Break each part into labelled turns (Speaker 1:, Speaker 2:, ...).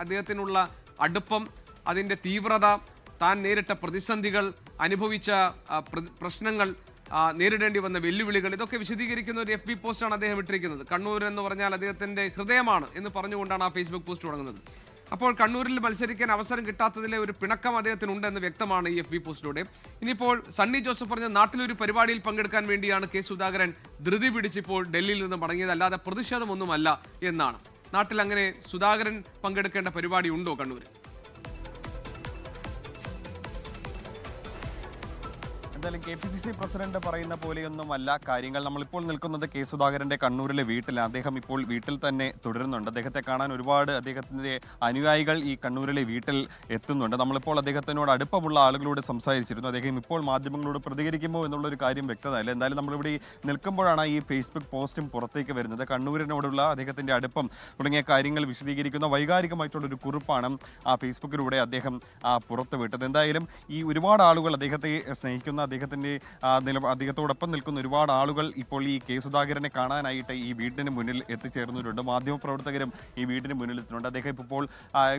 Speaker 1: അദ്ദേഹത്തിനുള്ള അടുപ്പം, അതിൻ്റെ തീവ്രത, താൻ നേരിട്ട പ്രതിസന്ധികൾ, അനുഭവിച്ച പ്രശ്നങ്ങൾ, നേരിടേണ്ടി വന്ന വെല്ലുവിളികൾ, ഇതൊക്കെ വിശദീകരിക്കുന്ന ഒരു FB പോസ്റ്റാണ് അദ്ദേഹം ഇട്ടിരിക്കുന്നത്. കണ്ണൂർ എന്ന് പറഞ്ഞാൽ അദ്ദേഹത്തിൻ്റെ ഹൃദയമാണ് എന്ന് പറഞ്ഞുകൊണ്ടാണ് ആ ഫേസ്ബുക്ക് പോസ്റ്റ് തുടങ്ങുന്നത്. അപ്പോൾ കണ്ണൂരിൽ മത്സരിക്കാൻ അവസരം കിട്ടാത്തതിലെ ഒരു പിണക്കം അദ്ദേഹത്തിനുണ്ട് എന്ന് വ്യക്തമാണ് ഈ FB പോസ്റ്റിലൂടെ. ഇനിയിപ്പോൾ സണ്ണി ജോസഫ് പറഞ്ഞ നാട്ടിലൊരു പരിപാടിയിൽ പങ്കെടുക്കാൻ വേണ്ടിയാണ് കെ സുധാകരൻ ധൃതി പിടിച്ചിപ്പോൾ ഡൽഹിയിൽ നിന്ന് മടങ്ങിയത്, അല്ലാതെ പ്രതിഷേധമൊന്നുമല്ല എന്നാണ്. നാട്ടിൽ അങ്ങനെ സുധാകരൻ പങ്കെടുക്കേണ്ട പരിപാടി ഉണ്ടോ കണ്ണൂരിൽ?
Speaker 2: എന്തായാലും KPCC പ്രസിഡന്റ് പറയുന്ന പോലെയൊന്നുമല്ല കാര്യങ്ങൾ. നമ്മളിപ്പോൾ നിൽക്കുന്നത് കെ സുധാകരന്റെ കണ്ണൂരിലെ വീട്ടിലാണ്. അദ്ദേഹം ഇപ്പോൾ വീട്ടിൽ തന്നെ തുടരുന്നുണ്ട്. അദ്ദേഹത്തെ കാണാൻ ഒരുപാട് അദ്ദേഹത്തിന്റെ അനുയായികൾ ഈ കണ്ണൂരിലെ വീട്ടിൽ എത്തുന്നുണ്ട്. നമ്മളിപ്പോൾ അദ്ദേഹത്തിനോട് അടുപ്പമുള്ള ആളുകളോട് സംസാരിച്ചിരുന്നു. അദ്ദേഹം ഇപ്പോൾ മാധ്യമങ്ങളോട് പ്രതികരിക്കുമോ എന്നുള്ളൊരു കാര്യം വ്യക്തതയില്ല. എന്തായാലും നമ്മളിവിടെ നിൽക്കുമ്പോഴാണ് ഈ ഫേസ്ബുക്ക് പോസ്റ്റും പുറത്തേക്ക് വരുന്നത്. കണ്ണൂരിനോടുള്ള അദ്ദേഹത്തിന്റെ അടുപ്പം തുടങ്ങിയ കാര്യങ്ങൾ വിശദീകരിക്കുന്ന വൈകാരികമായിട്ടുള്ളൊരു കുറിപ്പാണ് ആ ഫേസ്ബുക്കിലൂടെ അദ്ദേഹം പുറത്തുവിട്ടത്. എന്തായാലും ഈ ഒരുപാട് ആളുകൾ അദ്ദേഹത്തെ സ്നേഹിക്കുന്ന, അദ്ദേഹത്തോടൊപ്പം നിൽക്കുന്ന ഒരുപാട് ആളുകൾ ഇപ്പോൾ ഈ കെ സുധാകരനെ കാണാനായിട്ട് ഈ വീടിന് മുന്നിൽ എത്തിച്ചേർന്നിട്ടുണ്ട്. മാധ്യമപ്രവർത്തകരും ഈ വീടിന് മുന്നിൽ എത്തുന്നുണ്ട്. അദ്ദേഹം ഇപ്പോൾ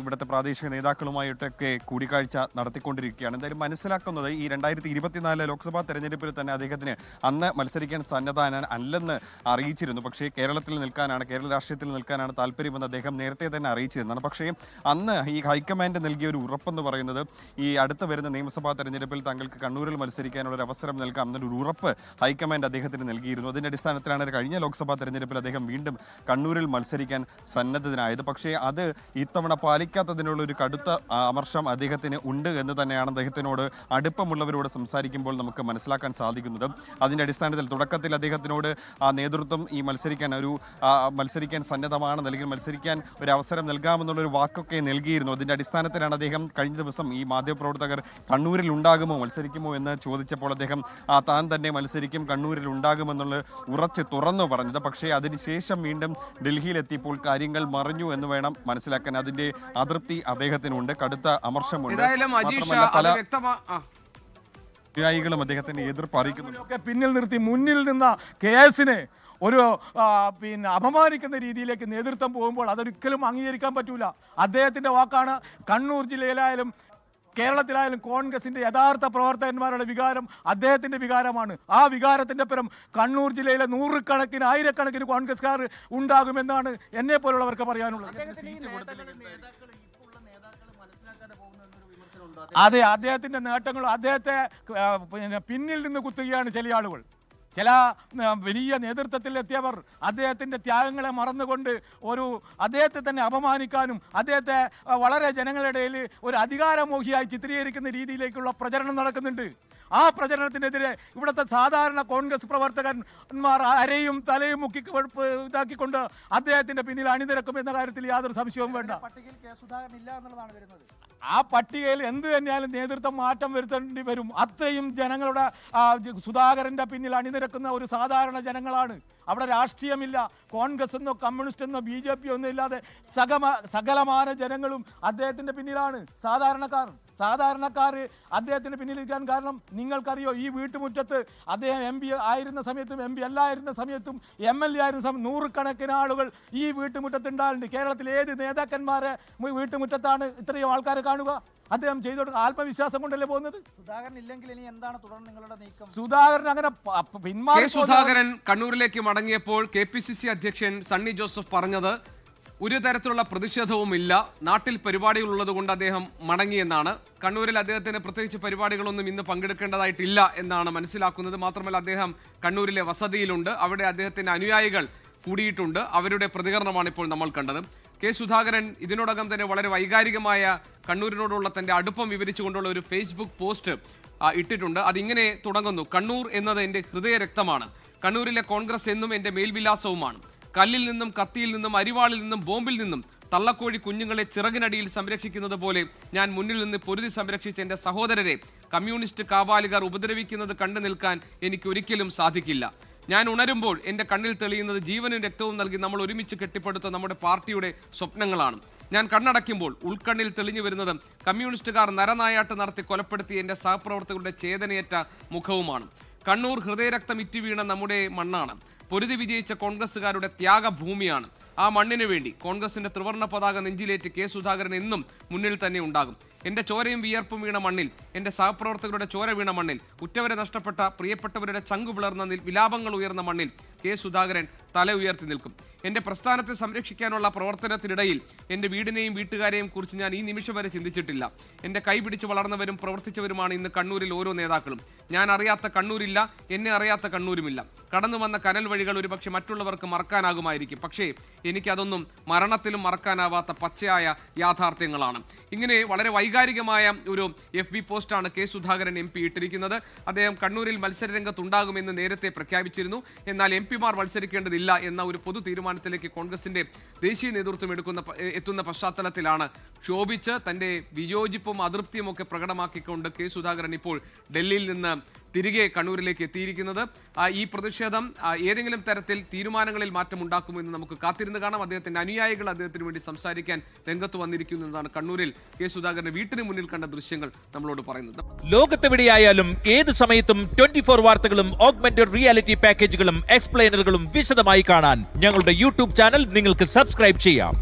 Speaker 2: ഇവിടുത്തെ പ്രാദേശിക നേതാക്കളുമായിട്ടൊക്കെ കൂടിക്കാഴ്ച നടത്തിക്കൊണ്ടിരിക്കുകയാണ്. എന്തായാലും മനസ്സിലാക്കുന്നത് ഈ 2024 ലോക്സഭാ തെരഞ്ഞെടുപ്പിൽ തന്നെ അദ്ദേഹത്തിന് അന്ന് മത്സരിക്കാൻ സന്നദ്ധനാൻ അല്ലെന്ന് അറിയിച്ചിരുന്നു. പക്ഷേ കേരള രാഷ്ട്രീയത്തിൽ നിൽക്കാനാണ് താല്പര്യമെന്ന് അദ്ദേഹം നേരത്തെ തന്നെ അറിയിച്ചിരുന്നതാണ്. പക്ഷേ അന്ന് ഈ ഹൈക്കമാൻഡ് നൽകിയ ഒരു ഉറപ്പെന്ന് പറയുന്നത് ഈ അടുത്ത് വരുന്ന നിയമസഭാ തെരഞ്ഞെടുപ്പിൽ തങ്ങൾക്ക് കണ്ണൂരിൽ മത്സരിക്കാൻ ഒരു അവസരം നൽകാം എന്നൊരു ഉറപ്പ് ഹൈക്കമാൻഡ് അദ്ദേഹത്തിന് നൽകിയിരുന്നു. അതിന്റെ അടിസ്ഥാനത്തിലാണ് കഴിഞ്ഞ ലോക്സഭാ തെരഞ്ഞെടുപ്പിൽ അദ്ദേഹം വീണ്ടും കണ്ണൂരിൽ മത്സരിക്കാൻ സന്നദ്ധനായത്. പക്ഷേ അത് ഇത്തവണ പാലിക്കാത്തതിനുള്ള ഒരു കടുത്ത അമർഷം അദ്ദേഹത്തിന് ഉണ്ട് എന്ന് തന്നെയാണ് അദ്ദേഹത്തിനോട് അടുപ്പമുള്ളവരോട് സംസാരിക്കുമ്പോൾ നമുക്ക് മനസ്സിലാക്കാൻ സാധിക്കുന്നത്. അതിന്റെ അടിസ്ഥാനത്തിൽ തുടക്കത്തിൽ അദ്ദേഹത്തിനോട് നേതൃത്വം ഈ മത്സരിക്കാൻ സന്നദ്ധമാണെന്ന്, അല്ലെങ്കിൽ മത്സരിക്കാൻ ഒരു അവസരം നൽകാമെന്നുള്ളൊരു വാക്കൊക്കെ നൽകിയിരുന്നു. അതിന്റെ അടിസ്ഥാനത്തിലാണ് അദ്ദേഹം കഴിഞ്ഞ ദിവസം ഈ മാധ്യമപ്രവർത്തകർ കണ്ണൂരിൽ ഉണ്ടാകുമോ, മത്സരിക്കുമോ എന്ന് ചോദിച്ചപ്പോൾ അദ്ദേഹം താൻ തന്നെ മത്സരിക്കും, കണ്ണൂരിൽ ഉണ്ടാകുമെന്നുള്ള ഉറച്ച് തുറന്നു പറഞ്ഞത്. പക്ഷേ അതിനുശേഷം വീണ്ടും ഡൽഹിയിലെത്തിയപ്പോൾ കാര്യങ്ങൾ മറിഞ്ഞു എന്ന് വേണം മനസ്സിലാക്കാൻ. അതിന്റെ അതൃപ്തി അദ്ദേഹത്തിനുണ്ട്, കടുത്ത അമർഷമുണ്ട്. അനുയായികളും അദ്ദേഹത്തിന്റെ എതിർപ്പ് അറിയിക്കുന്നു.
Speaker 3: പിന്നിൽ നിർത്തി മുന്നിൽ നിന്ന കേസിനെ ഒരു അപമാനിക്കുന്ന രീതിയിലേക്ക് നേതൃത്വം പോകുമ്പോൾ അതൊരിക്കലും അംഗീകരിക്കാൻ പറ്റൂല. അദ്ദേഹത്തിന്റെ വാക്കാണ്. കണ്ണൂർ ജില്ലയിലായാലും കേരളത്തിലായാലും കോൺഗ്രസിന്റെ യഥാർത്ഥ പ്രവർത്തകന്മാരുടെ വികാരം അദ്ദേഹത്തിന്റെ വികാരമാണ്. ആ വികാരത്തിന്റെ പരം കണ്ണൂർ ജില്ലയിലെ നൂറുകണക്കിന് ആയിരക്കണക്കിന് കോൺഗ്രസ്സുകാർ ഉണ്ടാകുമെന്നാണ് എന്നെ പോലുള്ളവർക്ക് പറയാനുള്ളത്. അതെ, അദ്ദേഹത്തിന്റെ നേട്ടങ്ങൾ അദ്ദേഹത്തെ പിന്നിൽ നിന്ന് കുത്തുകയാണ് ചില ആളുകൾ. ചില വലിയ നേതൃത്വത്തിലെത്തിയവർ അദ്ദേഹത്തിൻ്റെ ത്യാഗങ്ങളെ മറന്നുകൊണ്ട് അദ്ദേഹത്തെ തന്നെ അപമാനിക്കാനും അദ്ദേഹത്തെ വളരെ ജനങ്ങളുടെ ഇടയിൽ ഒരു അധികാരമോഹിയായി ചിത്രീകരിക്കുന്ന രീതിയിലേക്കുള്ള പ്രചരണം നടക്കുന്നുണ്ട്. ആ പ്രചരണത്തിനെതിരെ ഇവിടുത്തെ സാധാരണ കോൺഗ്രസ് പ്രവർത്തകന്മാർ അരയും തലയും മുക്കി ഇതാക്കിക്കൊണ്ട് അദ്ദേഹത്തിന്റെ പിന്നിൽ അണിനിരക്കും എന്ന കാര്യത്തിൽ യാതൊരു സംശയവും വേണ്ട. ആ പട്ടികയിൽ എന്ത് തന്നെയാലും നേതൃത്വം മാറ്റം വരുത്തേണ്ടി വരും. അത്രയും ജനങ്ങളുടെ സുധാകരന്റെ പിന്നിൽ അണിനിരക്കുന്ന ഒരു സാധാരണ ജനങ്ങളാണ്. അവിടെ രാഷ്ട്രീയമില്ല, കോൺഗ്രസ് എന്നോ കമ്മ്യൂണിസ്റ്റ് എന്നോ BJP ഒന്നും ഇല്ലാതെ സകലമാന ജനങ്ങളും അദ്ദേഹത്തിന്റെ പിന്നിലാണ്. സാധാരണക്കാർ അദ്ദേഹത്തിന് പിന്നിലിരിക്കാൻ കാരണം നിങ്ങൾക്കറിയോ, ഈ വീട്ടുമുറ്റത്ത് അദ്ദേഹം MP ആയിരുന്ന സമയത്തും MP അല്ലായിരുന്ന സമയത്തും MLA ആയിരുന്ന സമയത്ത് നൂറുകണക്കിന് ആളുകൾ ഈ വീട്ടുമുറ്റത്തുണ്ടാകുന്നുണ്ട്. കേരളത്തിൽ ഏത് നേതാക്കന്മാരെ വീട്ടുമുറ്റത്താണ് ഇത്രയും ആൾക്കാരെ കാണുക? അദ്ദേഹം ചെയ്തോട്ട് ആത്മവിശ്വാസം കൊണ്ടല്ലേ പോകുന്നത്.
Speaker 4: സുധാകരൻ ഇല്ലെങ്കിൽ ഇനി എന്താണ് തുടർന്ന് നിങ്ങളുടെ നീക്കം?
Speaker 3: സുധാകരൻ അങ്ങനെ
Speaker 1: സുധാകരൻ കണ്ണൂരിലേക്ക് മടങ്ങിയപ്പോൾ KPCC അധ്യക്ഷൻ സണ്ണി ജോസഫ് പറഞ്ഞത് ഒരു തരത്തിലുള്ള പ്രതിഷേധവുമില്ല, നാട്ടിൽ പരിപാടികളുള്ളത് കൊണ്ട് അദ്ദേഹം മടങ്ങിയെന്നാണ്. കണ്ണൂരിൽ അദ്ദേഹത്തിന് പ്രത്യേകിച്ച് പരിപാടികളൊന്നും ഇന്ന് പങ്കെടുക്കേണ്ടതായിട്ടില്ല എന്നാണ് മനസ്സിലാക്കുന്നത്. മാത്രമല്ല അദ്ദേഹം കണ്ണൂരിലെ വസതിയിലുണ്ട്, അവിടെ അദ്ദേഹത്തിന്റെ അനുയായികൾ കൂടിയിട്ടുണ്ട്. അവരുടെ പ്രതികരണമാണ് ഇപ്പോൾ നമ്മൾ കണ്ടത്. കെ സുധാകരൻ ഇതിനോടകം തന്നെ വളരെ വൈകാരികമായ കണ്ണൂരിനോടുള്ള തന്റെ അടുപ്പം വിവരിച്ചുകൊണ്ടുള്ള ഒരു ഫേസ്ബുക്ക് പോസ്റ്റ് ഇട്ടിട്ടുണ്ട്. അതിങ്ങനെ തുടങ്ങുന്നു: കണ്ണൂർ എന്നത് എൻ്റെ ഹൃദയരക്തമാണ്. കണ്ണൂരിലെ കോൺഗ്രസ് എന്നും എൻ്റെ മേൽവിലാസവുമാണ്. കല്ലിൽ നിന്നും, കത്തിയിൽ നിന്നും, അരിവാളിൽ നിന്നും, ബോംബിൽ നിന്നും തള്ളക്കോഴി കുഞ്ഞുങ്ങളെ ചിറകിനടിയിൽ സംരക്ഷിക്കുന്നത് പോലെ ഞാൻ മുന്നിൽ നിന്ന് പൊരുതി സംരക്ഷിച്ച എൻ്റെ സഹോദരരെ കമ്മ്യൂണിസ്റ്റ് കാവാലികാർ ഉപദ്രവിക്കുന്നത് കണ്ടു നിൽക്കാൻ എനിക്ക് ഒരിക്കലും സാധിക്കില്ല. ഞാൻ ഉണരുമ്പോൾ എൻ്റെ കണ്ണിൽ തെളിയുന്നത് ജീവനും രക്തവും നൽകി നമ്മൾ ഒരുമിച്ച് കെട്ടിപ്പടുത്ത നമ്മുടെ പാർട്ടിയുടെ സ്വപ്നങ്ങളാണ്. ഞാൻ കണ്ണടയ്ക്കുമ്പോൾ ഉൾക്കണ്ണിൽ തെളിഞ്ഞു വരുന്നത് കമ്മ്യൂണിസ്റ്റുകാർ നരനായാട്ട് നടത്തി കൊലപ്പെടുത്തിയ എൻ്റെ സഹപ്രവർത്തകരുടെ ചേതനയേറ്റ മുഖവുമാണ്. കണ്ണൂർ ഹൃദയരക്തം ഇറ്റി വീണ നമ്മുടെ മണ്ണാണ്. പൊരുതി വിജയിച്ച കോൺഗ്രസ്സുകാരുടെ ത്യാഗഭൂമിയാണ്. ആ മണ്ണിന് വേണ്ടി കോൺഗ്രസിന്റെ ത്രിവർണ്ണ പതാക നെഞ്ചിലേറ്റ് കെ സുധാകരൻ എന്നും മുന്നിൽ തന്നെ ഉണ്ടാകും. എന്റെ ചോരയും വിയർപ്പും വീണ മണ്ണിൽ, എന്റെ സഹപ്രവർത്തകരുടെ ചോര വീണ മണ്ണിൽ, ഉറ്റവരെ നഷ്ടപ്പെട്ട പ്രിയപ്പെട്ടവരുടെ ചങ്കു പിളർന്ന വിലാപങ്ങൾ ഉയർന്ന മണ്ണിൽ കെ സുധാകരൻ തല ഉയർത്തി നിൽക്കും. എന്റെ പ്രസ്ഥാനത്തെ സംരക്ഷിക്കാനുള്ള പ്രവർത്തനത്തിനിടയിൽ എന്റെ വീടിനെയും വീട്ടുകാരെയും കുറിച്ച് ഞാൻ ഈ നിമിഷം വരെ ചിന്തിച്ചിട്ടില്ല. എന്റെ കൈപിടിച്ച് വളർന്നവരും പ്രവർത്തിച്ചവരുമാണ് ഇന്ന് കണ്ണൂരിൽ ഓരോ നേതാക്കളും. ഞാൻ അറിയാത്ത കണ്ണൂരില്ല, എന്നെ അറിയാത്ത കണ്ണൂരുമില്ല. കടന്നു വന്ന കനൽ വഴികൾ ഒരുപക്ഷെ മറ്റുള്ളവർക്ക് മറക്കാനാകുമായിരിക്കും, പക്ഷേ എനിക്കതൊന്നും മരണത്തിലും മറക്കാനാവാത്ത പച്ചയായ യാഥാർത്ഥ്യങ്ങളാണ്. ഇങ്ങനെ വളരെ വൈകാരികമായ ഒരു FB പോസ്റ്റാണ് കെ സുധാകരൻ MP ഇട്ടിരിക്കുന്നത്. അദ്ദേഹം കണ്ണൂരിൽ മത്സരരംഗത്തുണ്ടാകുമെന്ന് നേരത്തെ പ്രഖ്യാപിച്ചിരുന്നു. എന്നാൽ MP-മാർ മത്സരിക്കേണ്ടതില്ല എന്ന ഒരു പൊതു തീരുമാനത്തിലേക്ക് കോൺഗ്രസിന്റെ ദേശീയ നേതൃത്വം എത്തുന്ന പശ്ചാത്തലത്തിലാണ് ക്ഷോഭിച്ച് തന്റെ വിയോജിപ്പും അതൃപ്തിയും ഒക്കെ പ്രകടമാക്കിക്കൊണ്ട് കെ സുധാകരൻ ഇപ്പോൾ ഡൽഹിയിൽ നിന്ന് തിരികെ കണ്ണൂരിലേക്ക് എത്തിയിരിക്കുന്നത്. ഈ പ്രതിഷേധം ഏതെങ്കിലും തരത്തിൽ തീരുമാനങ്ങളിൽ മാറ്റം ഉണ്ടാക്കുമോ എന്ന് നമുക്ക് കാത്തിരുന്ന് കാണാം. അദ്ദേഹത്തിന്റെ അനുയായികൾ അദ്ദേഹത്തിന് വേണ്ടി സംസാരിക്കാൻ രംഗത്ത് വന്നിരിക്കുന്നു എന്നതാണ് കണ്ണൂരിൽ കെ സുധാകരന്റെ വീട്ടിന് മുന്നിൽ കണ്ട ദൃശ്യങ്ങൾ നമ്മളോട് പറയുന്നത്.
Speaker 5: ലോകത്തെവിടെയായാലും ഏത് സമയത്തും 24 വാർത്തകളും ഓഗ്മെന്റഡ് റിയാലിറ്റി പാക്കേജുകളും എക്സ്പ്ലെയിനറുകളും വിശദമായി കാണാൻ ഞങ്ങളുടെ YouTube ചാനൽ നിങ്ങൾക്ക് സബ്സ്ക്രൈബ് ചെയ്യാം.